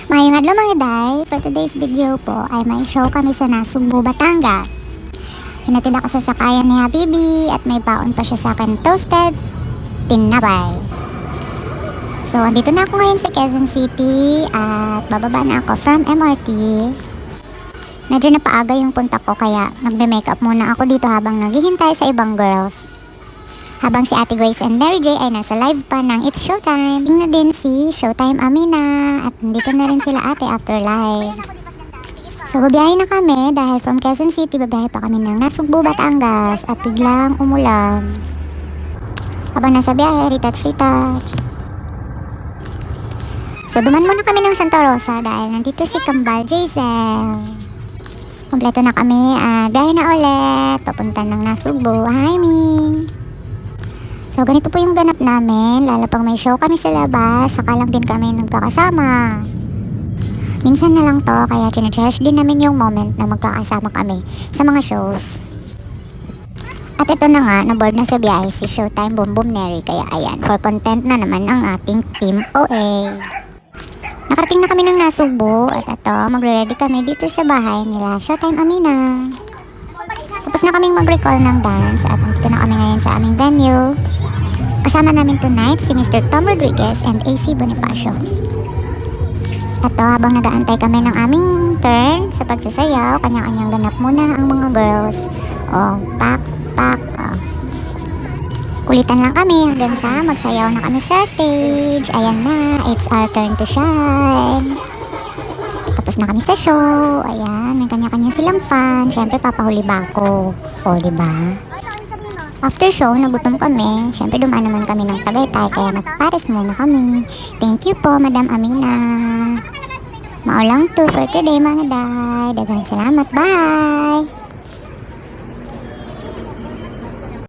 Mayong adlaw mga day, for today's video po ay may show kami sa Nasugbu, Batangas. Hinatid ako sa sakayan ni Habibi at may baon pa siya sa akin toasted tinapay. So, andito na ako ngayon sa Quezon City at bababa na ako from MRT. Medyo napaaga yung punta ko kaya nagbe-makeup muna ako dito habang naghihintay sa ibang girls. Habang si Ate Grace and Mary J ay nasa live pa ng It's Showtime. Tingnan din si Showtime Amina at nandito na rin sila ate after live. So babiyahe na kami dahil from Quezon City babiyahe pa kami ng Nasugbu, Batangas at biglang umulan. Habang nasa biyahe, retouch. So duman muna kami ng Santa Rosa dahil nandito si Kambal Jazel. Kompleto na kami at biyahe na ulit papunta ng Nasugbu. Hi Ming! So ganito po yung ganap namin, lalo pang may show kami sa labas, saka lang din kami nagkakasama. Minsan na lang to, kaya chine-cherish din namin yung moment na magkakasama kami sa mga shows. At ito na nga, na-board na sa biyahe si Showtime Boom Boom Neri, kaya ayan, for content na naman ang ating Team OA. Nakarating na kami ng Nasugbu, at ito, magre-ready kami dito sa bahay nila Showtime Amina. Tapos na kaming mag-recall ng dance at dito na kami ngayon sa aming venue. Kasama namin tonight si Mr. Tom Rodriguez and AC Bonifacio. At habang nag-aantay kami ng aming turn sa pagsasayaw, kanya-kanyang ganap muna ang mga girls. Pak. Kulitan lang kami hanggang sa magsayaw na kami sa stage. Ayan na, it's our turn to shine. Tapos na kami sa show. Ayan, may kanya-kanya silang fan. Siyempre, papahuli ba ako? O, diba? After show, nagutom kami. Siyempre, dumaan naman kami ng Tagaytay, kaya nagpares muna kami. Thank you po, Madam Amina. Maulang to for today, mga day. Daghang salamat. Bye!